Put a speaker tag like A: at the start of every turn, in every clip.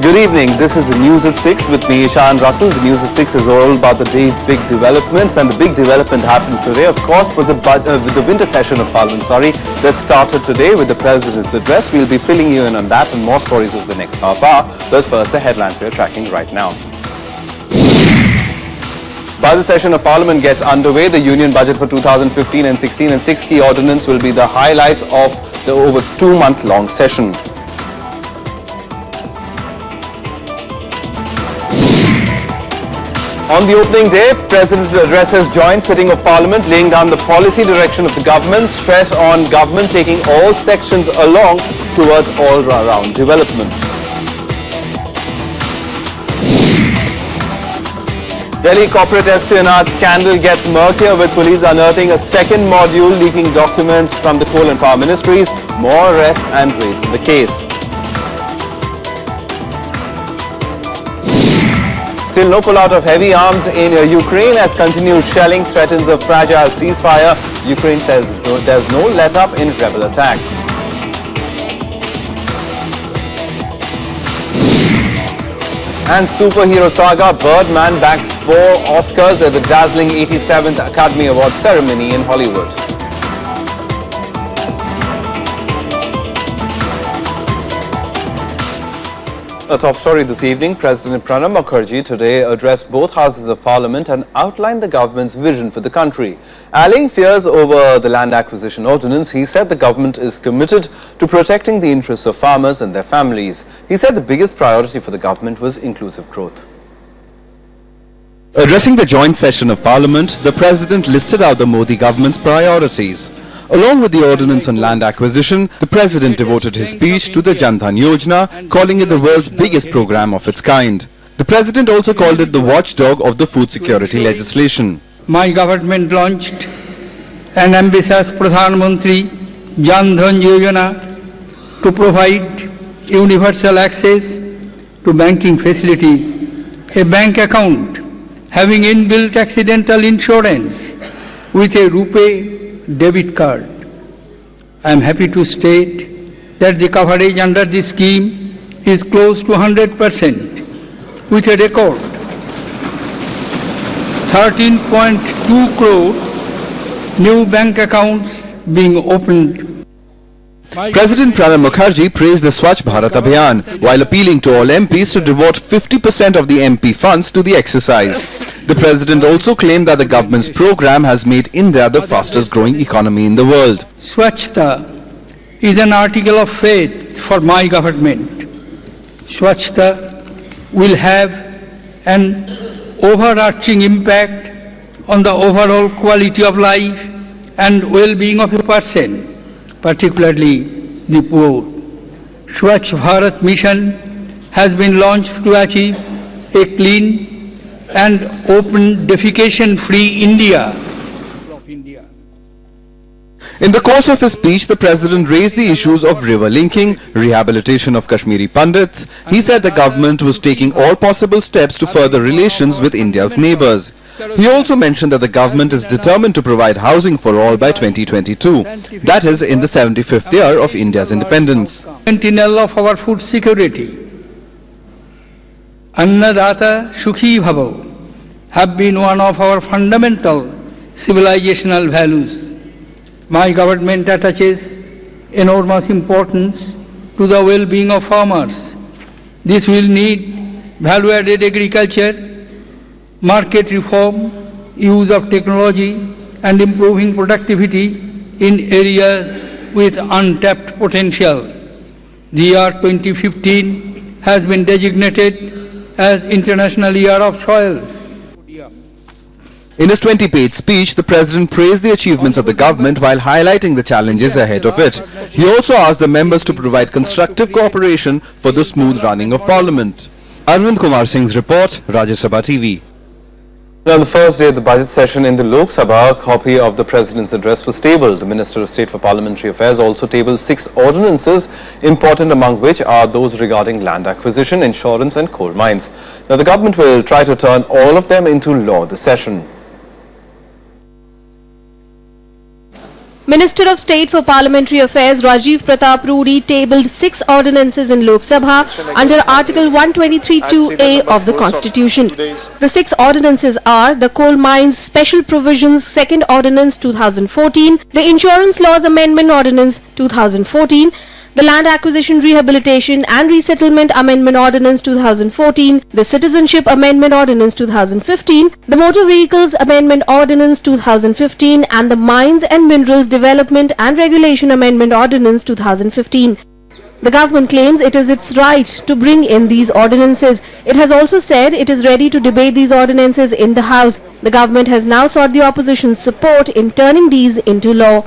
A: Good evening. This is the News at 6 with me, Ishan Russell. The News at 6 is all about the day's big developments, and the big development happened today, of course, with the winter session of Parliament, that started today with the President's address. We'll be filling you in on that and more stories over the next half hour. But first, the headlines we're tracking right now. Budget session of Parliament gets underway. The Union Budget for 2015 and 16 and 6 key ordinance will be the highlights of the over 2-month-long session. On the opening day, President addresses joint sitting of Parliament, laying down the policy direction of the government, stress on government taking all sections along towards all-round development. Delhi corporate espionage scandal gets murkier, with police unearthing a second module leaking documents from the coal and power ministries. More arrests and raids in the case. Still no pullout of heavy arms in Ukraine as continued shelling threatens a fragile ceasefire. Ukraine says there's no let-up in rebel attacks. And superhero saga, Birdman backs 4 Oscars at the dazzling 87th Academy Awards ceremony in Hollywood. A top story this evening, President Pranab Mukherjee today addressed both houses of Parliament and outlined the government's vision for the country. Allaying fears over the land acquisition ordinance, he said the government is committed to protecting the interests of farmers and their families. He said the biggest priority for the government was inclusive growth. Addressing the joint session of Parliament, the President listed out the Modi government's priorities. Along with the ordinance on land acquisition, the President devoted his speech to the Jan Dhan Yojana, calling it the world's biggest program of its kind. The President also called it the watchdog of the food security legislation.
B: My government launched an ambitious Pradhan Mantri Jan Dhan Yojana to provide universal access to banking facilities. A bank account having inbuilt accidental insurance with a RuPay debit card. I am happy to state that the coverage under this scheme is close to 100%, with a record 13.2 crore new bank accounts being opened.
A: President Pranab Mukherjee praised the Swachh Bharat Abhiyan while appealing to all MPs to devote 50% of the MP funds to the exercise. The President also claimed that the government's program has made India the fastest growing economy in the world.
B: Swachhta is an article of faith for my government. Swachhta will have an overarching impact on the overall quality of life and well-being of a person, particularly the poor. Swachh Bharat mission has been launched to achieve a clean and open defecation-free India.
A: In the course of his speech, the President raised the issues of river linking, rehabilitation of Kashmiri Pandits. He said the government was taking all possible steps to further relations with India's neighbours. He also mentioned that the government is determined to provide housing for all by 2022. That is, in the 75th year of India's independence.
B: Sentinel of our food security, Annadata Sukhi Bhavo, have been one of our fundamental civilizational values. My government attaches enormous importance to the well-being of farmers. This will need value-added agriculture, market reform, use of technology, and improving productivity in areas with untapped potential. The year 2015 has been designated as International Year of Soils.
A: In his 20-page speech, the President praised the achievements of the government while highlighting the challenges ahead of it. He also asked the members to provide constructive cooperation for the smooth running of Parliament. Arvind Kumar Singh's report, Rajya Sabha TV. On the first day of the budget session in the Lok Sabha, a copy of the President's address was tabled. The Minister of State for Parliamentary Affairs also tabled 6 ordinances, important among which are those regarding land acquisition, insurance and coal mines. Now, the government will try to turn all of them into law this session.
C: Minister of State for Parliamentary Affairs Rajiv Pratap Rudi tabled 6 ordinances in Lok Sabha under Article 123(2)A of the Constitution. The 6 ordinances are the Coal Mines Special Provisions Second Ordinance 2014, the Insurance Laws Amendment Ordinance 2014, the Land Acquisition Rehabilitation and Resettlement Amendment Ordinance 2014, the Citizenship Amendment Ordinance 2015, the Motor Vehicles Amendment Ordinance 2015 and the Mines and Minerals Development and Regulation Amendment Ordinance 2015. The government claims it is its right to bring in these ordinances. It has also said it is ready to debate these ordinances in the House. The government has now sought the opposition's support in turning these into law.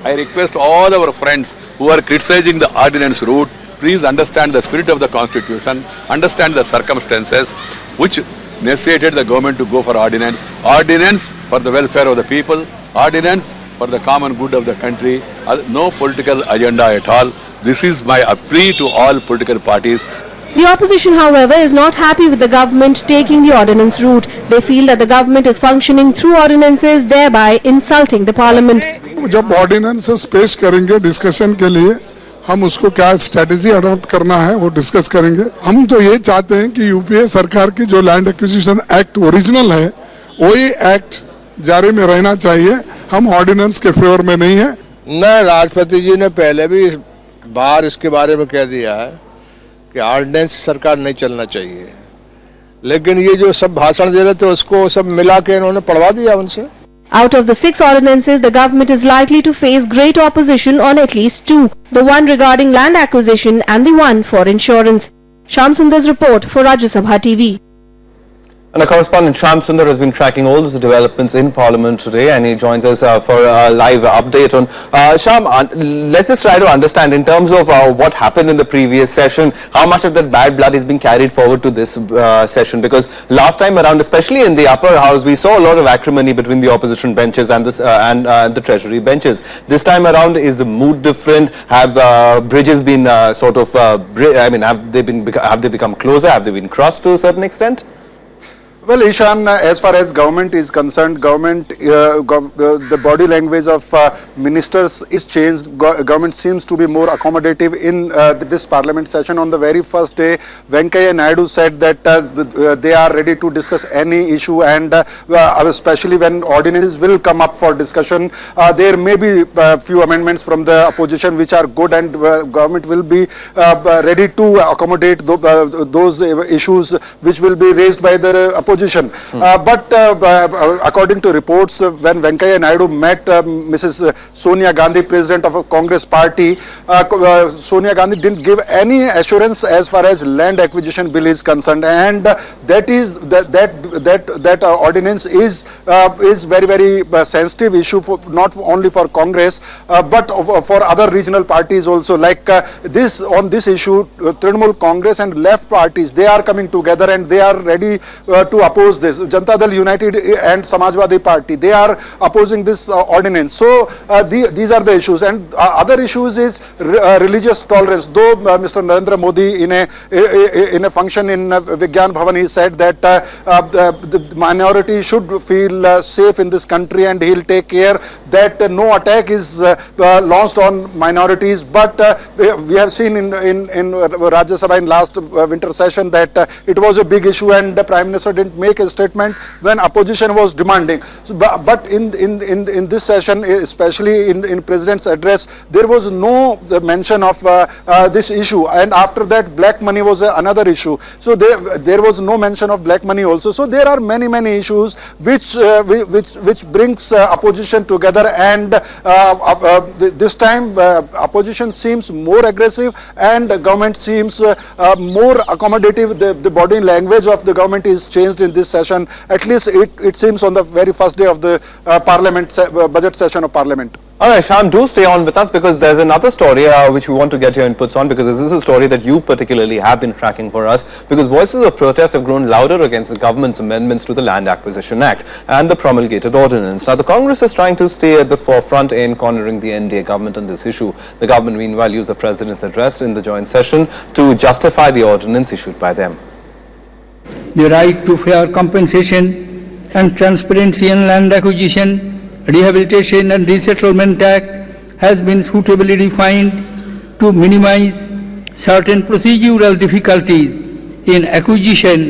D: I request all our friends who are criticizing the ordinance route, please understand the spirit of the constitution, understand the circumstances which necessitated the government to go for ordinance. Ordinance for the welfare of the people, ordinance for the common good of the country, no political agenda at all. This is my plea to all political parties.
C: The opposition, however, is not happy with the government taking the ordinance route. They feel that the government is functioning through ordinances, thereby insulting the parliament.
E: जब ordinances पेश करेंगे discussion के लिए हम उसको क्या strategy adopt करना है वो डिस्कस करेंगे. हम तो ये चाहते हैं कि यूपीए सरकार की जो लैंड एक्विजिशन एक्ट ओरिजिनल है वही एक्ट जारी में रहना चाहिए. हम ऑर्डिनेंस के फेवर में नहीं है.
F: न राष्ट्रपति जी ने पहले भी बार इसके बारे में कह दिया है कि ऑर्डिनेंस सरकार नहीं चलना चाहिए, लेकिन ये जो सब भाषण दे रहे थे उसको सब मिला के इन्होंने पढ़वा दिया उनसे.
C: Out of the 6 ordinances, the government is likely to face great opposition on at least 2, the one regarding land acquisition and the one for insurance. Shyam Sundar's report for Rajya Sabha TV.
G: And our correspondent Shyam Sundar has been tracking all of the developments in Parliament today, and he joins us for a live update on. Shyam, let's just try to understand in terms of what happened in the previous session, how much of that bad blood is being carried forward to this session, because last time around, especially in the upper house, we saw a lot of acrimony between the opposition benches and the treasury benches. This time around, is the mood different? Have bridges been have they become closer? Have they been crossed to a certain extent?
H: Well, Ishan, as far as government is concerned, the body language of ministers is changed. Government seems to be more accommodative in this parliament session. On the very first day, Venkaiah Naidu said that they are ready to discuss any issue, and especially when ordinances will come up for discussion, there may be a few amendments from the opposition which are good, and government will be ready to accommodate those issues which will be raised by the opposition. But according to reports, when Venkaiah Naidu met Mrs. Sonia Gandhi, president of a Congress party, Sonia Gandhi didn't give any assurance as far as land acquisition bill is concerned, and that ordinance is very, very sensitive issue for not only for Congress but for other regional parties also. Like on this issue, Trinamool Congress and left parties, they are coming together and they are ready to oppose this. Janata Dal United and Samajwadi Party, they are opposing this ordinance. So these are the issues, and other issues is religious tolerance. Though Mr. Narendra Modi in a function in Vigyan Bhavan, he said that the minority should feel safe in this country, and he'll take care that no attack is launched on minorities. But we have seen in Rajya Sabha in last winter session that it was a big issue, and the Prime Minister didn't make a statement when opposition was demanding. So, but in this session, especially in President's address, there was no mention of this issue, and after that black money was another issue. So there was no mention of black money also. So there are many issues which brings opposition together, and this time opposition seems more aggressive and government seems more accommodative. The body language of the government is changed in this session. At least it seems on the very first day of the budget session of Parliament.
G: All right, Shyam, do stay on with us, because there's another story which we want to get your inputs on, because this is a story that you particularly have been tracking for us, because voices of protest have grown louder against the government's amendments to the Land Acquisition Act and the promulgated ordinance. Now, the Congress is trying to stay at the forefront in cornering the NDA government on this issue. The government, meanwhile, used the President's address in the joint session to justify the ordinance issued by them.
B: The right to fair compensation and transparency in land acquisition, Rehabilitation and Resettlement Act has been suitably defined to minimize certain procedural difficulties in acquisition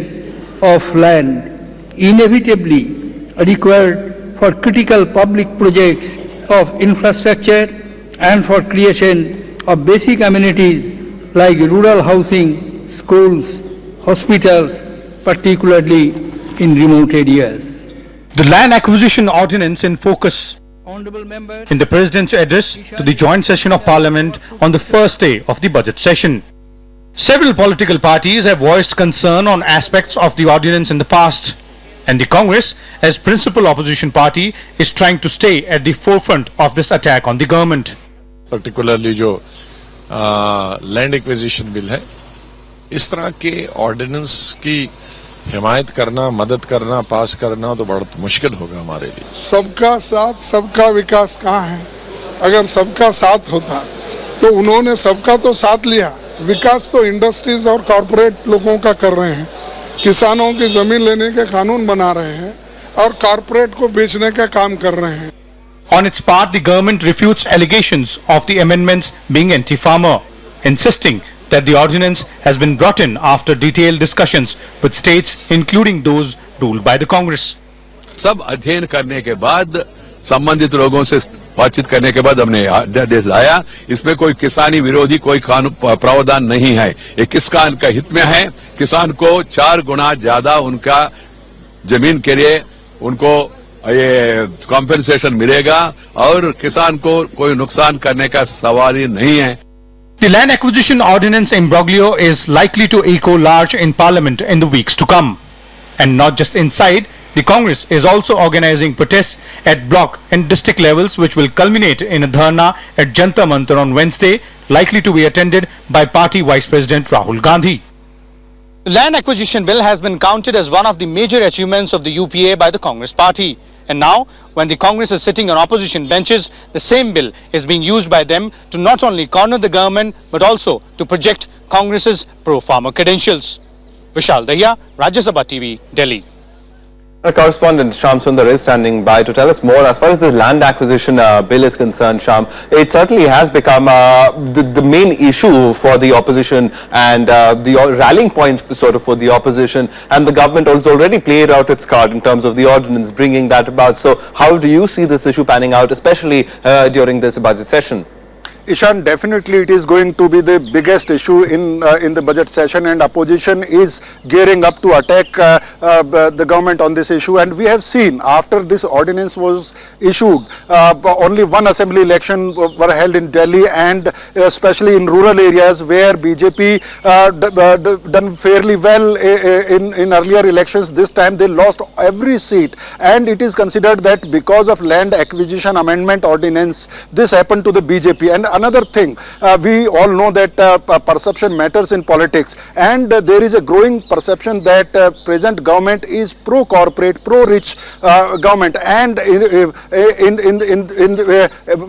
B: of land inevitably required for critical public projects of infrastructure and for creation of basic amenities like rural housing, schools, hospitals, particularly in remote areas.
I: The land acquisition ordinance in focus
B: Honorable Members,
I: in the President's address to the joint session of Parliament on the first day of the budget session. Several political parties have voiced concern on aspects of the ordinance in the past, and the Congress, as principal opposition party, is trying to stay at the forefront of this attack on the government.
J: Particularly जो land acquisition bill है, इस तरह के ordinance की हिमायत करना, मदद करना, पास करना तो बहुत मुश्किल होगा हमारे लिए।
E: सबका साथ सबका विकास कहाँ है? अगर सबका साथ होता तो उन्होंने सबका तो साथ लिया, विकास तो इंडस्ट्रीज और कॉरपोरेट लोगों का कर रहे हैं, किसानों की जमीन लेने के कानून बना रहे हैं और कॉरपोरेट को बेचने का काम कर रहे हैं।
I: On its part, the government refutes allegations of the amendments being anti-farmer, insisting that the ordinance has been brought in after detailed discussions with states, including those ruled by the Congress.
D: सब अध्ययन करने के बाद, संबंधित लोगों से बातचीत करने के बाद हमने आदेश लाया। इसमें कोई किसानी विरोधी कोई कानून प्रावधान नहीं है। ये किसान का हित में है। किसान को 4 गुना ज्यादा उनका जमीन के लिए उनको ये कॉम्पेंसेशन मिलेगा और किसान को कोई नुकसान करने का सवाल ही नहीं है।
I: The land acquisition ordinance imbroglio is likely to echo large in Parliament in the weeks to come. And not just inside, the Congress is also organizing protests at block and district levels, which will culminate in a dharna at Jantar Mantar on Wednesday, likely to be attended by party Vice President Rahul Gandhi.
K: The land acquisition bill has been counted as one of the major achievements of the UPA by the Congress party. And now, when the Congress is sitting on opposition benches, the same bill is being used by them to not only corner the government, but also to project Congress's pro-farmer credentials. Vishal Dahiya, Rajya Sabha TV, Delhi.
G: Our correspondent Shyam Sundar is standing by to tell us more. As far as this land acquisition bill is concerned, Shyam, it certainly has become the main issue for the opposition and the rallying point for the opposition, and the government has already played out its card in terms of the ordinance bringing that about. So how do you see this issue panning out, especially during this budget session?
H: Ishan, definitely it is going to be the biggest issue in the budget session, and opposition is gearing up to attack the government on this issue. And we have seen after this ordinance was issued, only one assembly election were held in Delhi, and especially in rural areas where BJP done fairly well in earlier elections. This time they lost every seat, and it is considered that because of land acquisition amendment ordinance, this happened to the BJP. And another thing, we all know that perception matters in politics, and there is a growing perception that present government is pro-corporate, pro-rich government. And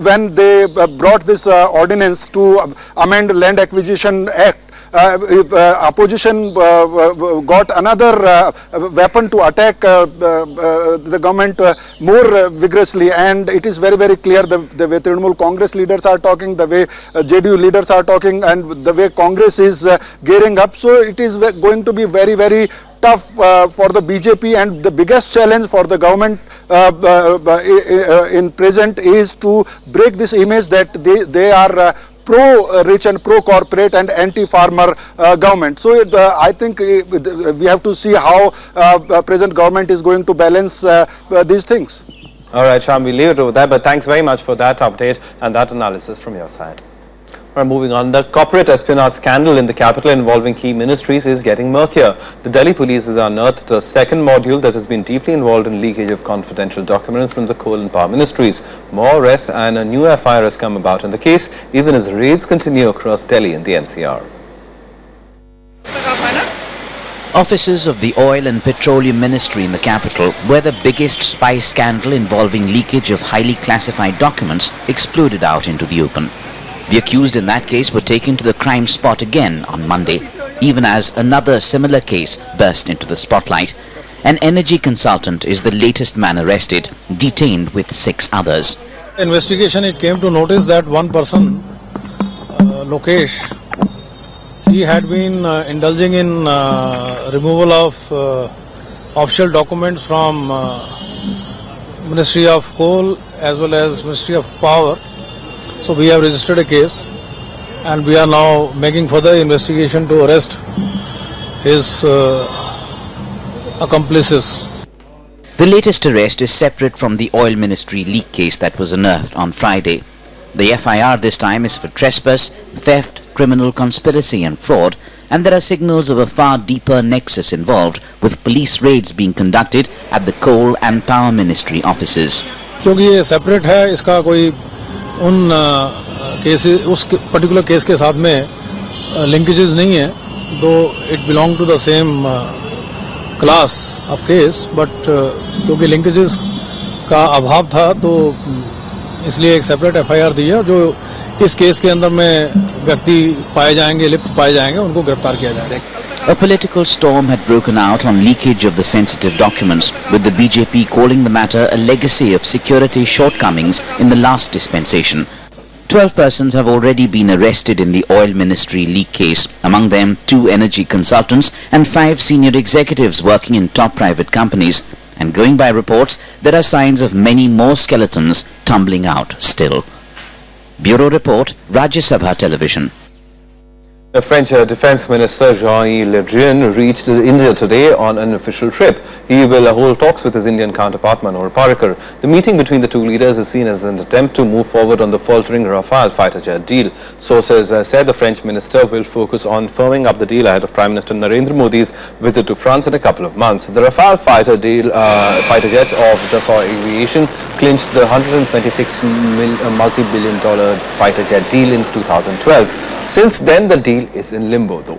H: when they brought this ordinance to amend Land Acquisition Act, opposition got another weapon to attack the government more vigorously, and it is very, very clear the way Trinamool Congress leaders are talking, the way JDU leaders are talking, and the way Congress is gearing up. So it is going to be very, very tough for the BJP, and the biggest challenge for the government in present is to break this image that they are pro-rich and pro-corporate and anti-farmer government. So I think we have to see how present government is going to balance these things.
G: All right, Shyam, we'll leave it over there, but thanks very much for that update and that analysis from your side. All right, moving on, the corporate espionage scandal in the capital involving key ministries is getting murkier. The Delhi police has unearthed the second module that has been deeply involved in leakage of confidential documents from the coal and power ministries. More arrests and a new FIR has come about in the case, even as raids continue across Delhi and the NCR.
L: Offices of the Oil and Petroleum Ministry in the capital, where the biggest spy scandal involving leakage of highly classified documents exploded out into the open. The accused in that case were taken to the crime spot again on Monday, even as another similar case burst into the spotlight. An energy consultant is the latest man arrested, detained with 6 others.
F: Investigation, it came to notice that one person, Lokesh, he had been indulging in removal of official documents from Ministry of Coal as well as Ministry of Power. So we have registered a case and we are now making further investigation to arrest his accomplices.
L: The latest arrest is separate from the oil ministry leak case that was unearthed on Friday. The FIR this time is for trespass, theft, criminal conspiracy and fraud, and there are signals of a far deeper nexus involved, with police raids being conducted at the coal and power ministry offices.
F: क्योंकि ये separate है, इसका कोई उन case उस particular case के साथ में लिंकेजेस नहीं है, though it belong to the same class of case, but क्योंकि लिंकेजेस का अभाव था तो इसलिए एक सेपरेट एफआईआर दी है. जो इस केस के अंदर में व्यक्ति पाए जाएंगे, लिप्त पाए जाएंगे, उनको गिरफ्तार किया जाएगा.
L: A political storm had broken out on leakage of the sensitive documents, with the BJP calling the matter a legacy of security shortcomings in the last dispensation. 12 persons have already been arrested in the oil ministry leak case, among them 2 energy consultants and 5 senior executives working in top private companies. And going by reports, there are signs of many more skeletons tumbling out still. Bureau Report, Rajya Television.
G: The French Defense Minister Jean-Yves Le Drian reached India today on an official trip. He will hold talks with his Indian counterpart Manohar Parrikar. The meeting between the two leaders is seen as an attempt to move forward on the faltering Rafale fighter jet deal. Sources said the French minister will focus on firming up the deal ahead of Prime Minister Narendra Modi's visit to France in a couple of months. The Rafale fighter jets of Dassault Aviation clinched the $126 multi-billion fighter jet deal in 2012. Since then, the deal is in limbo though.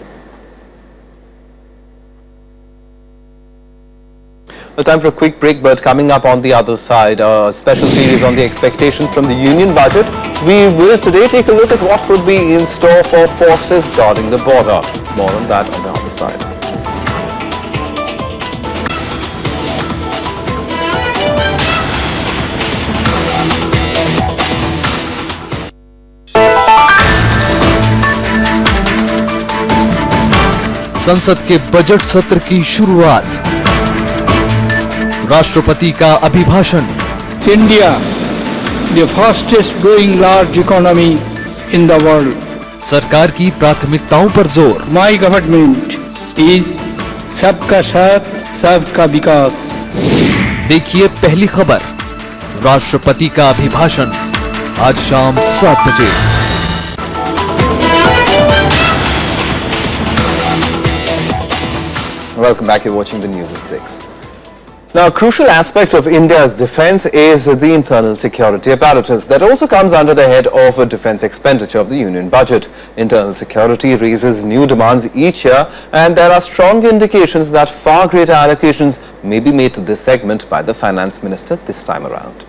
G: Well, time for a quick break, but coming up on the other side, a special series on the expectations from the union budget. We will today take a look at what could be in store for forces guarding the border. More on that on the other side.
A: संसद के budget सत्र की शुरुआत, राष्ट्रपति का अभिभाषण.
B: India, the fastest growing large economy in the world.
A: सरकार की प्राथमिकताओं पर जोर.
B: My government is सबका साथ, सबका विकास.
A: देखिए पहली खबर, राष्ट्रपति का अभिभाषण, आज शाम 7 बजे.
G: Welcome back. You're watching the news at 6. Now, a crucial aspect of India's defence is the internal security apparatus. That also comes under the head of defence expenditure of the union budget. Internal security raises new demands each year, and there are strong indications that far greater allocations may be made to this segment by the finance minister this time around.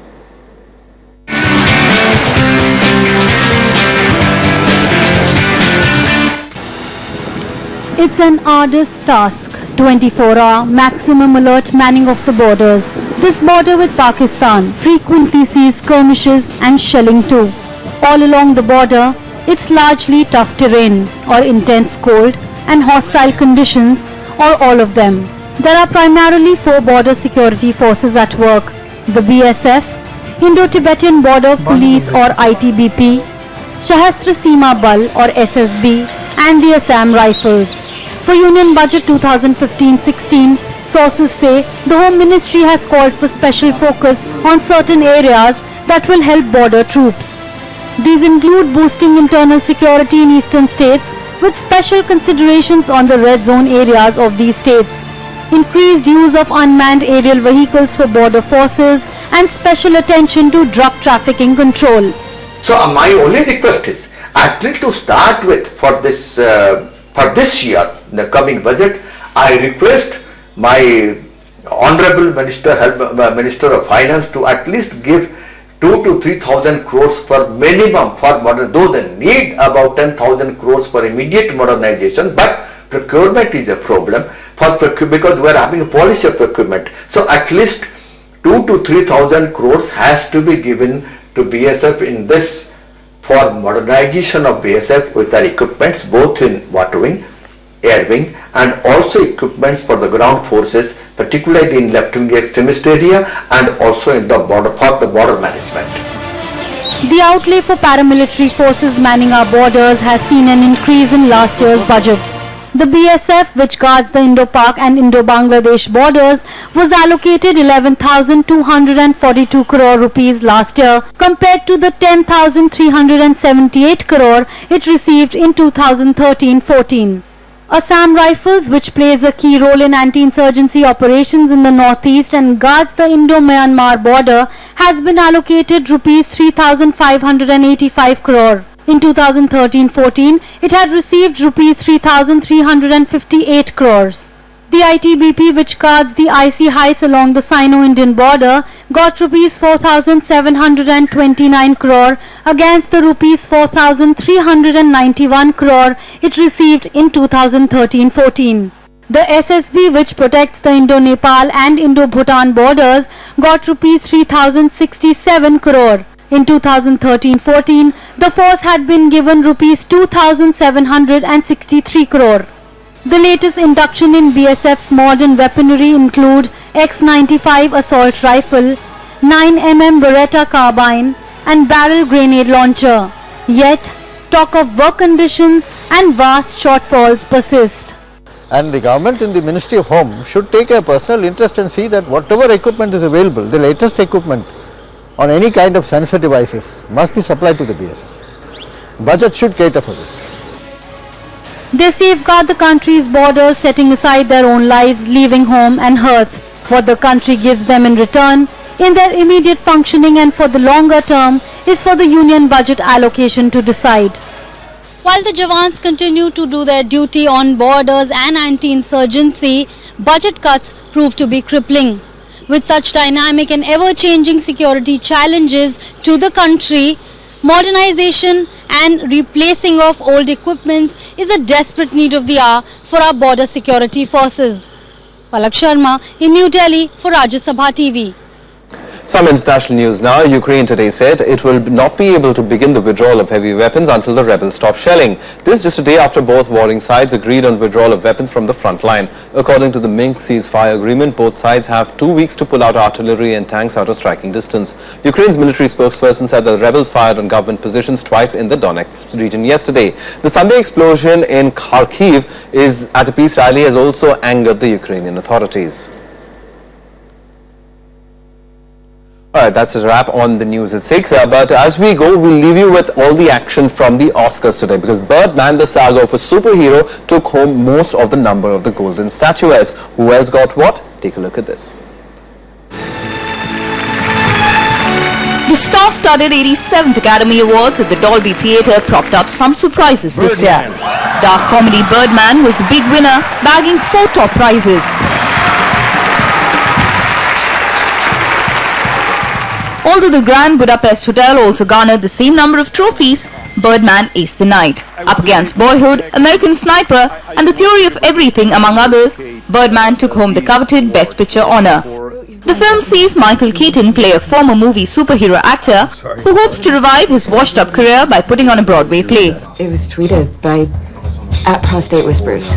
M: It's an arduous task. 24-hour maximum alert manning of the borders. This border with Pakistan frequently sees skirmishes and shelling too. All along the border, it's largely tough terrain or intense cold and hostile conditions, or all of them. There are primarily 4 border security forces at work: the BSF, Indo-Tibetan Border Police or ITBP, Sahastra Seema Bal or SSB, and the Assam Rifles. For Union Budget 2015-16, sources say the Home Ministry has called for special focus on certain areas that will help border troops. These include boosting internal security in eastern states with special considerations on the red zone areas of these states, increased use of unmanned aerial vehicles for border forces, and special attention to drug trafficking control.
N: So my only request is, at least to start with, for this year, the coming budget, I request my Honorable Minister of Finance to at least give 2,000 to 3,000 crores for minimum for modern, though they need about 10,000 crores for immediate modernization, but procurement is a problem because we are having a policy of procurement. So at least 2,000 to 3,000 crores has to be given to BSF in this for modernization of BSF with their equipments both in water wing, air wing and also equipments for the ground forces, particularly in left-wing extremist area and also in the border for the border management.
M: The outlay for paramilitary forces manning our borders has seen an increase in last year's budget. The BSF, which guards the Indo-Pak and Indo-Bangladesh borders, was allocated 11,242 crore rupees last year compared to the 10,378 crore it received in 2013-14. Assam Rifles, which plays a key role in anti-insurgency operations in the northeast and guards the Indo-Myanmar border, has been allocated rupees 3,585 crore. In 2013-14, it had received rupees 3,358 crores. The ITBP, which guards the icy heights along the Sino-Indian border, got rupees 4,729 crore against the rupees 4,391 crore it received in 2013-14. The SSB, which protects the Indo-Nepal and Indo-Bhutan borders, got rupees 3,067 crore. In 2013-14, the force had been given rupees 2,763 crore. The latest induction in BSF's modern weaponry include X-95 assault rifle, 9mm Beretta carbine and barrel grenade launcher. Yet, talk of work conditions and vast shortfalls persist.
F: And the government in the Ministry of Home should take a personal interest and see that whatever equipment is available, the latest equipment on any kind of sensor devices must be supplied to the BSF. Budget should cater for this.
M: They safeguard the country's borders, setting aside their own lives, leaving home and hearth. What the country gives them in return, in their immediate functioning and for the longer term, is for the union budget allocation to decide.
O: While the Jawans continue to do their duty on borders and anti-insurgency, budget cuts prove to be crippling. With such dynamic and ever-changing security challenges to the country, modernization and replacing of old equipments is a desperate need of the hour for our border security forces. Palak Sharma in New Delhi for Rajya Sabha TV.
G: Some international news now. Ukraine today said it will not be able to begin the withdrawal of heavy weapons until the rebels stop shelling. This just a day after both warring sides agreed on withdrawal of weapons from the front line. According to the Minsk ceasefire agreement, both sides have 2 weeks to pull out artillery and tanks out of striking distance. Ukraine's military spokesperson said the rebels fired on government positions twice in the Donetsk region yesterday. The Sunday explosion in Kharkiv at a peace rally has also angered the Ukrainian authorities. Alright, that's a wrap on the news at 6. But as we go, we'll leave you with all the action from the Oscars today because Birdman, the saga of a superhero, took home most of the number of the golden statuettes. Who else got what? Take a look at this.
P: The star-studded 87th Academy Awards at the Dolby Theatre propped up some surprises this year. Dark comedy Birdman was the big winner, bagging 4 top prizes. Although the Grand Budapest Hotel also garnered the same number of trophies, Birdman aced the night. Up against Boyhood, American Sniper and The Theory of Everything among others, Birdman took home the coveted Best Picture honour. The film sees Michael Keaton play a former movie superhero actor who hopes to revive his washed-up career by putting on a Broadway play.
Q: It was tweeted by @ProstateWhispers.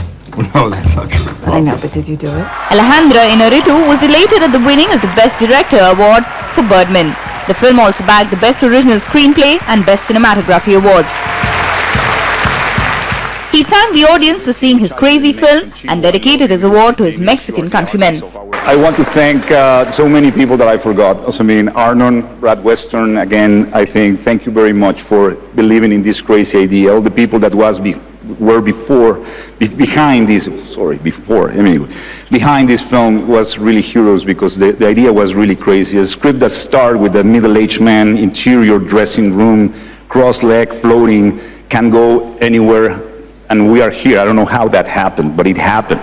R: No, that's not true.
Q: I know, but did you do it?
P: Alejandra Inarritu was elated at the winning of the Best Director award for Birdman. The film also bagged the Best Original Screenplay and Best Cinematography awards. He thanked the audience for seeing his crazy film and dedicated his award to his Mexican countrymen.
R: I want to thank so many people that I forgot. Also, Arnon, Brad Western, again, I think, thank you very much for believing in this crazy idea. All the people that behind this film was really heroes because the idea was really crazy. A script that started with a middle-aged man, interior dressing room, cross-leg, floating, can go anywhere, and we are here. I don't know how that happened, but it happened.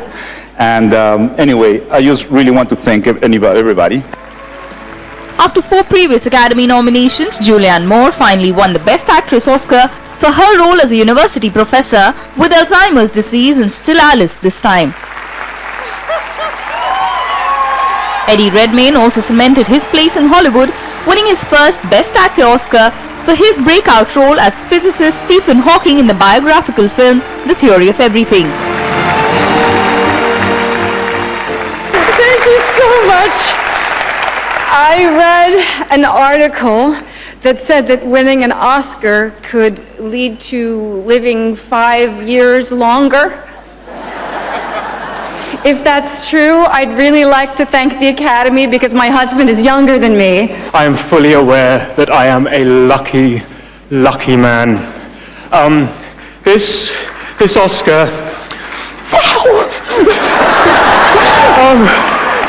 R: And anyway, I just really want to thank everybody.
P: After 4 previous Academy nominations, Julianne Moore finally won the Best Actress Oscar for her role as a university professor with Alzheimer's disease and still Alice this time. Eddie Redmayne also cemented his place in Hollywood winning his first Best Actor Oscar for his breakout role as physicist Stephen Hawking in the biographical film The Theory of Everything.
S: Thank you so much. I read an article that said that winning an Oscar could lead to living 5 years longer. If that's true, I'd really like to thank the Academy because my husband is younger than me.
T: I am fully aware that I am a lucky, lucky man. This Oscar,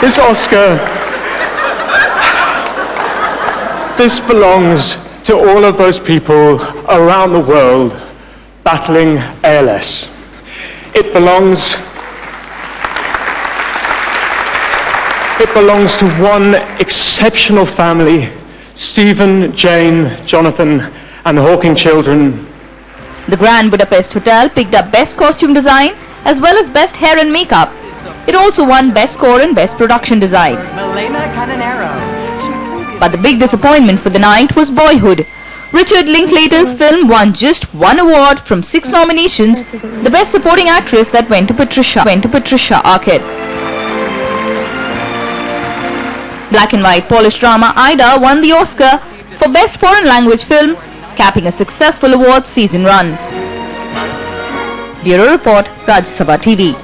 T: this Oscar, this belongs to all of those people around the world battling ALS. It belongs to one exceptional family, Stephen, Jane, Jonathan, and the Hawking children.
P: The Grand Budapest Hotel picked up Best Costume Design as well as Best Hair and Makeup. It also won Best Score and Best Production Design. But the big disappointment for the night was Boyhood. Richard Linklater's film won just one award from 6 nominations, the Best Supporting Actress that went to Patricia Arquette. Black and white Polish drama Ida won the Oscar for Best Foreign Language Film, capping a successful awards season run. Bureau Report, Rajya Sabha TV.